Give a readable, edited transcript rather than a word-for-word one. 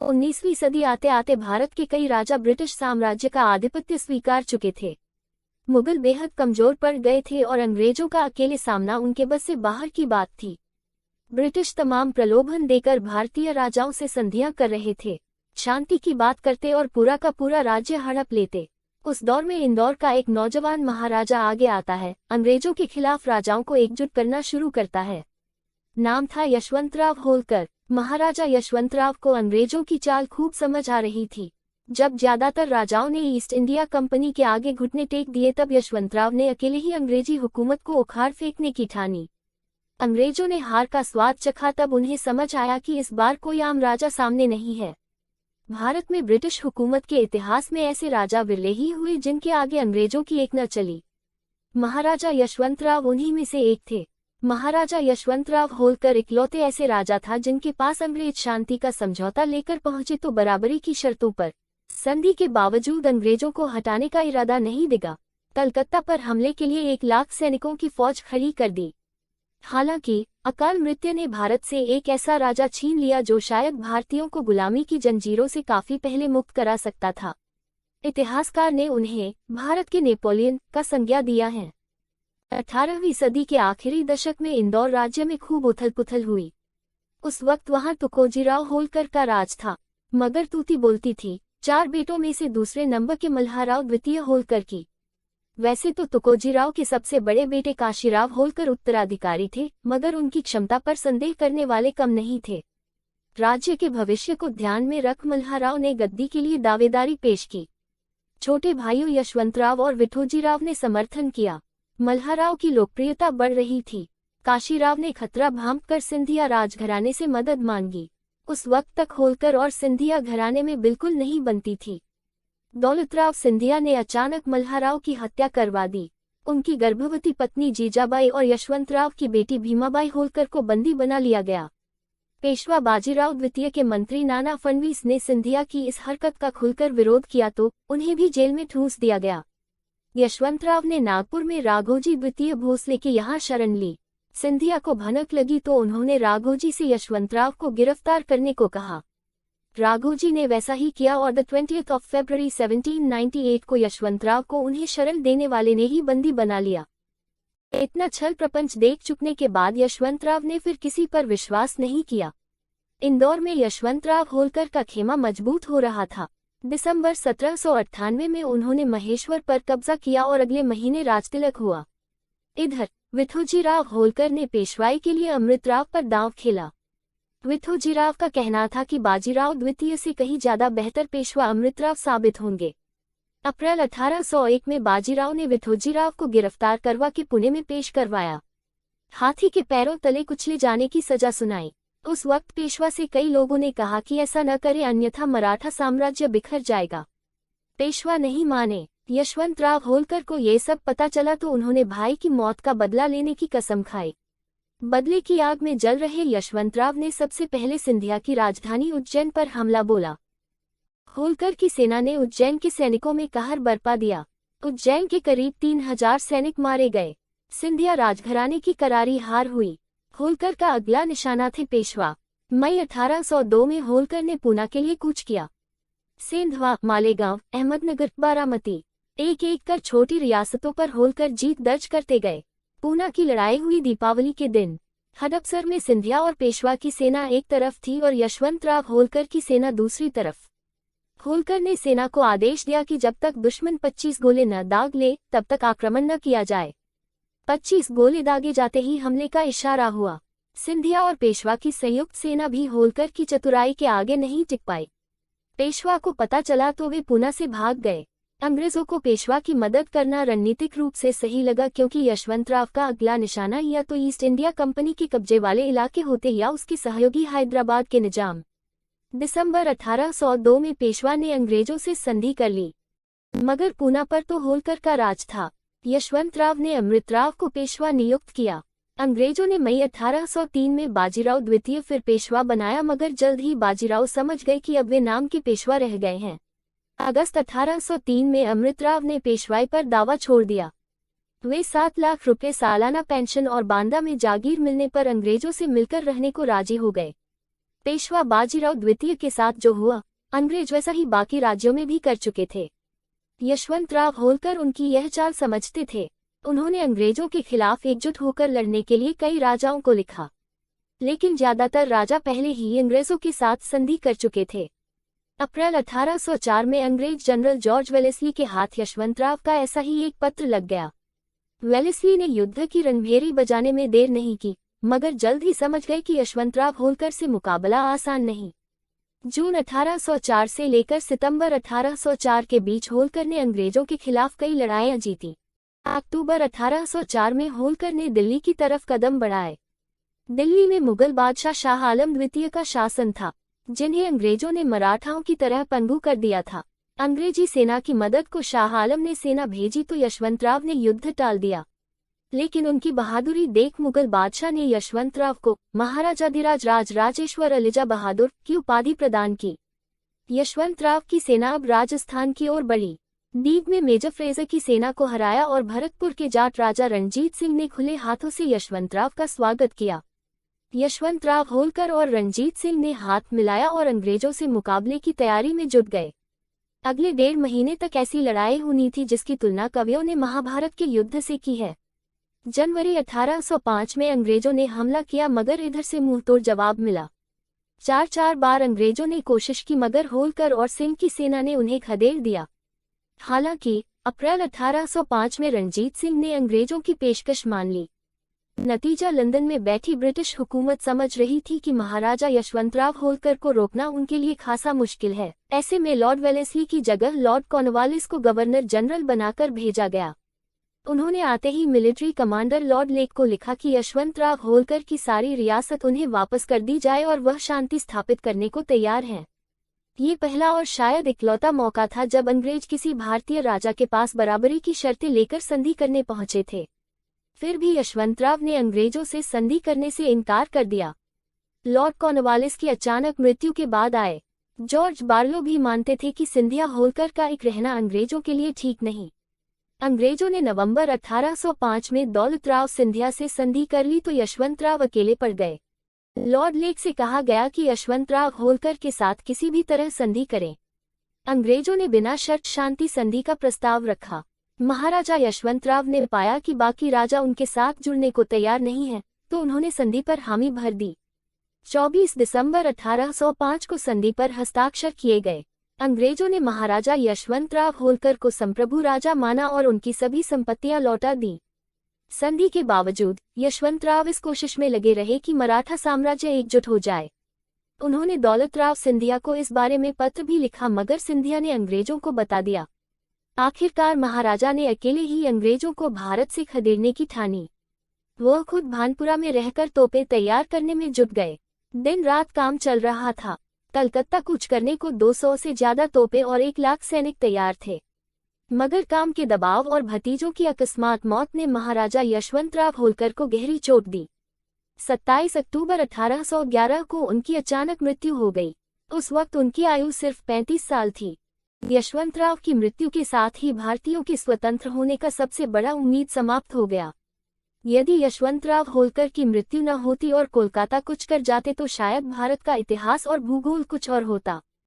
19वीं सदी आते आते भारत के कई राजा ब्रिटिश साम्राज्य का आधिपत्य स्वीकार चुके थे। मुगल बेहद कमजोर पड़ गए थे और अंग्रेजों का अकेले सामना उनके बस से बाहर की बात थी। ब्रिटिश तमाम प्रलोभन देकर भारतीय राजाओं से संधियां कर रहे थे, शांति की बात करते और पूरा का पूरा राज्य हड़प लेते। उस दौर में इंदौर का एक नौजवान महाराजा आगे आता है, अंग्रेजों के खिलाफ राजाओं को एकजुट करना शुरू करता है। नाम था यशवंतराव होलकर। महाराजा यशवंतराव को अंग्रेजों की चाल खूब समझ आ रही थी। जब ज्यादातर राजाओं ने ईस्ट इंडिया कंपनी के आगे घुटने टेक दिए, तब यशवंतराव ने अकेले ही अंग्रेजी हुकूमत को उखाड़ फेंकने की ठानी। अंग्रेजों ने हार का स्वाद चखा, तब उन्हें समझ आया कि इस बार कोई आम राजा सामने नहीं है। भारत में ब्रिटिश हुकूमत के इतिहास में ऐसे राजा विरले ही हुए जिनके आगे अंग्रेजों की एक न चली। महाराजा यशवंतराव उन्हीं में से एक थे। महाराजा यशवंतराव होलकर इकलौते ऐसे राजा था जिनके पास अंग्रेज शांति का समझौता लेकर पहुंचे तो बराबरी की शर्तों पर संधि के बावजूद अंग्रेजों को हटाने का इरादा नहीं दिखा। कलकत्ता पर हमले के लिए 1 लाख सैनिकों की फौज खड़ी कर दी। हालांकि अकाल मृत्यु ने भारत से एक ऐसा राजा छीन लिया जो शायद भारतीयों को गुलामी की जंजीरों से काफी पहले मुक्त करा सकता था। इतिहासकार ने उन्हें भारत के नेपोलियन का संज्ञा दिया है। 18वीं सदी के आखिरी दशक में इंदौर राज्य में खूब उथल पुथल हुई। उस वक्त वहां तुकोजीराव होलकर का राज था, मगर तूती बोलती थी। 4 बेटों में से दूसरे नंबर के मल्हाराव द्वितीय होलकर की। वैसे तो तुकोजीराव के सबसे बड़े बेटे काशीराव होलकर उत्तराधिकारी थे, मगर उनकी क्षमता पर संदेह करने वाले कम नहीं थे। राज्य के भविष्य को ध्यान में रख मल्हाराव ने गद्दी के लिए दावेदारी पेश की। छोटे भाइयों यशवंतराव और विठोजीराव ने समर्थन किया। मल्हाराव की लोकप्रियता बढ़ रही थी। काशीराव ने खतरा भांपकर सिंधिया राजघराने से मदद मांगी। उस वक्त तक होलकर और सिंधिया घराने में बिल्कुल नहीं बनती थी। दौलतराव सिंधिया ने अचानक मल्हाराव की हत्या करवा दी। उनकी गर्भवती पत्नी जीजाबाई और यशवंतराव की बेटी भीमाबाई होलकर को बंदी बना लिया गया। पेशवा बाजीराव द्वितीय के मंत्री नाना फडणवीस ने सिंधिया की इस हरकत का खुलकर विरोध किया तो उन्हें भी जेल में ठूंस दिया गया। यशवंतराव ने नागपुर में राघोजी द्वितीय भोसले के यहाँ शरण ली। सिंधिया को भनक लगी तो उन्होंने राघोजी से यशवंतराव को गिरफ्तार करने को कहा। राघोजी ने वैसा ही किया और 20 फरवरी 1798 को यशवंतराव को उन्हें शरण देने वाले ने ही बंदी बना लिया। इतना छल प्रपंच देख चुकने के बाद यशवंतराव ने फिर किसी पर विश्वास नहीं किया। इंदौर में यशवंतराव होलकर का खेमा मजबूत हो रहा था। दिसंबर 1798 में उन्होंने महेश्वर पर कब्जा किया और अगले महीने राजतिलक हुआ। इधर विठोजीराव होलकर ने पेशवाई के लिए अमृतराव पर दांव खेला। विठोजीराव का कहना था कि बाजीराव द्वितीय से कहीं ज्यादा बेहतर पेशवा अमृतराव साबित होंगे। अप्रैल 1801 में बाजीराव ने विठोजीराव को गिरफ्तार करवा के पुणे में पेश करवाया। हाथी के पैरों तले कुचले जाने की सजा सुनाई। उस वक्त पेशवा से कई लोगों ने कहा कि ऐसा न करे, अन्यथा मराठा साम्राज्य बिखर जाएगा। पेशवा नहीं माने। यशवंतराव होलकर को ये सब पता चला तो उन्होंने भाई की मौत का बदला लेने की कसम खाई। बदले की आग में जल रहे यशवंतराव ने सबसे पहले सिंधिया की राजधानी उज्जैन पर हमला बोला। होलकर की सेना ने उज्जैन के सैनिकों में कहर बरपा दिया। उज्जैन के करीब 3000 सैनिक मारे गए। सिंधिया राजघराने की करारी हार हुई। होलकर का अगला निशाना थे पेशवा। मई 1802 में होलकर ने पूना के लिए कूच किया। सेंधवा, मालेगांव, अहमदनगर, बारामती, एक एक कर छोटी रियासतों पर होलकर जीत दर्ज करते गए। पूना की लड़ाई हुई दीपावली के दिन। हडपसर में सिंधिया और पेशवा की सेना एक तरफ थी और यशवंतराव होलकर की सेना दूसरी तरफ। होलकर ने सेना को आदेश दिया कि जब तक दुश्मन 25 गोले न दाग ले तब तक आक्रमण न किया जाए। 25 गोले दागे जाते ही हमले का इशारा हुआ। सिंधिया और पेशवा की संयुक्त सेना भी होलकर की चतुराई के आगे नहीं टिक पाई। पेशवा को पता चला तो वे पूना से भाग गए। अंग्रेजों को पेशवा की मदद करना रणनीतिक रूप से सही लगा, क्योंकि यशवंतराव का अगला निशाना या तो ईस्ट इंडिया कंपनी के कब्जे वाले इलाके होते या उसके सहयोगी हैदराबाद के निजाम। दिसंबर 1802 में पेशवा ने अंग्रेजों से संधि कर ली, मगर पूना पर तो होलकर का राज था। यशवंतराव ने अमृतराव को पेशवा नियुक्त किया। अंग्रेजों ने मई 1803 में बाजीराव द्वितीय फिर पेशवा बनाया, मगर जल्द ही बाजीराव समझ गए कि अब वे नाम के पेशवा रह गए हैं। अगस्त 1803 में अमृतराव ने पेशवाई पर दावा छोड़ दिया। वे 7 लाख रुपए सालाना पेंशन और बांदा में जागीर मिलने पर अंग्रेजों से मिलकर रहने को राजी हो गए। पेशवा बाजीराव द्वितीय के साथ जो हुआ, अंग्रेज वैसा ही बाकी राज्यों में भी कर चुके थे। यशवंतराव होलकर उनकी यह चाल समझते थे। उन्होंने अंग्रेजों के खिलाफ एकजुट होकर लड़ने के लिए कई राजाओं को लिखा, लेकिन ज्यादातर राजा पहले ही अंग्रेजों के साथ संधि कर चुके थे। अप्रैल 1804 में अंग्रेज जनरल जॉर्ज वेलेस्ली के हाथ यशवंतराव का ऐसा ही एक पत्र लग गया। वेलेस्ली ने युद्ध की रणभेरी बजाने में देर नहीं की, मगर जल्द ही समझ गए कि यशवंतराव होलकर से मुकाबला आसान नहीं। जून 1804 से लेकर सितंबर 1804 के बीच होलकर ने अंग्रेजों के खिलाफ कई लड़ाइयां जीती। अक्टूबर 1804 में होलकर ने दिल्ली की तरफ कदम बढ़ाए। दिल्ली में मुगल बादशाह शाह आलम द्वितीय का शासन था, जिन्हें अंग्रेजों ने मराठाओं की तरह पनगू कर दिया था। अंग्रेजी सेना की मदद को शाह आलम ने सेना भेजी तो यशवंतराव ने युद्ध टाल दिया, लेकिन उनकी बहादुरी देख मुगल बादशाह ने यशवंतराव को महाराजाधिराज राजेश्वर अलीजा बहादुर की उपाधि प्रदान की। यशवंतराव की सेना अब राजस्थान की ओर बढ़ी। दीव में मेजर फ्रेजर की सेना को हराया और भरतपुर के जाट राजा रणजीत सिंह ने खुले हाथों से यशवंतराव का स्वागत किया। यशवंतराव होलकर और रणजीत सिंह ने हाथ मिलाया और अंग्रेजों से मुकाबले की तैयारी में जुट गए। अगले 1.5 महीने तक ऐसी लड़ाई होनी थी जिसकी तुलना कवियों ने महाभारत के युद्ध से की है। जनवरी 1805 में अंग्रेजों ने हमला किया, मगर इधर से मुंहतोड़ जवाब मिला। 4 बार अंग्रेजों ने कोशिश की, मगर होलकर और सिंह की सेना ने उन्हें खदेड़ दिया। हालांकि अप्रैल 1805 में रणजीत सिंह ने अंग्रेजों की पेशकश मान ली। नतीजा लंदन में बैठी ब्रिटिश हुकूमत समझ रही थी कि महाराजा यशवंतराव होलकर को रोकना उनके लिए खासा मुश्किल है। ऐसे में लॉर्ड वेलेस्ली की जगह लॉर्ड कॉर्नवालिस को गवर्नर जनरल बनाकर भेजा गया। उन्होंने आते ही मिलिट्री कमांडर लॉर्ड लेक को लिखा कि यशवंतराव होलकर की सारी रियासत उन्हें वापस कर दी जाए और वह शांति स्थापित करने को तैयार हैं। ये पहला और शायद इकलौता मौका था जब अंग्रेज किसी भारतीय राजा के पास बराबरी की शर्तें लेकर संधि करने पहुंचे थे। फिर भी यशवंतराव ने अंग्रेजों से संधि करने से इनकार कर दिया। लॉर्ड कॉर्नवालिस की अचानक मृत्यु के बाद आए जॉर्ज बार्लो भी मानते थे कि सिंधिया होलकर का एक रहना अंग्रेजों के लिए ठीक नहीं। अंग्रेजों ने नवंबर 1805 में दौलतराव सिंधिया से संधि कर ली तो यशवंतराव अकेले पड़ गए। लॉर्ड लेक से कहा गया कि यशवंतराव होलकर के साथ किसी भी तरह संधि करें। अंग्रेजों ने बिना शर्त शांति संधि का प्रस्ताव रखा। महाराजा यशवंतराव ने पाया कि बाकी राजा उनके साथ जुड़ने को तैयार नहीं हैं, तो उन्होंने संधि पर हामी भर दी। 24 दिसंबर 1805 को संधि पर हस्ताक्षर किए गए। अंग्रेजों ने महाराजा यशवंतराव होलकर को संप्रभु राजा माना और उनकी सभी संपत्तियां लौटा दी। संधि के बावजूद यशवंतराव इस कोशिश में लगे रहे कि मराठा साम्राज्य एकजुट हो जाए। उन्होंने दौलतराव सिंधिया को इस बारे में पत्र भी लिखा, मगर सिंधिया ने अंग्रेजों को बता दिया। आखिरकार महाराजा ने अकेले ही अंग्रेजों को भारत से खदेड़ने की ठानी। वह खुद भानपुरा में रहकर तोपें तैयार करने में जुट गए। दिन रात काम चल रहा था। कलकत्ता कूच करने को 200 से ज्यादा तोपें और 1 लाख सैनिक तैयार थे, मगर काम के दबाव और भतीजों की अकस्मात मौत ने महाराजा यशवंतराव होलकर को गहरी चोट दी। 27 अक्टूबर 1811 को उनकी अचानक मृत्यु हो गई। उस वक्त उनकी आयु सिर्फ 35 साल थी। यशवंतराव की मृत्यु के साथ ही भारतीयों के स्वतंत्र होने का सबसे बड़ा उम्मीद समाप्त हो गया। यदि यशवंतराव होलकर की मृत्यु न होती और कोलकाता कूच कर जाते तो शायद भारत का इतिहास और भूगोल कुछ और होता।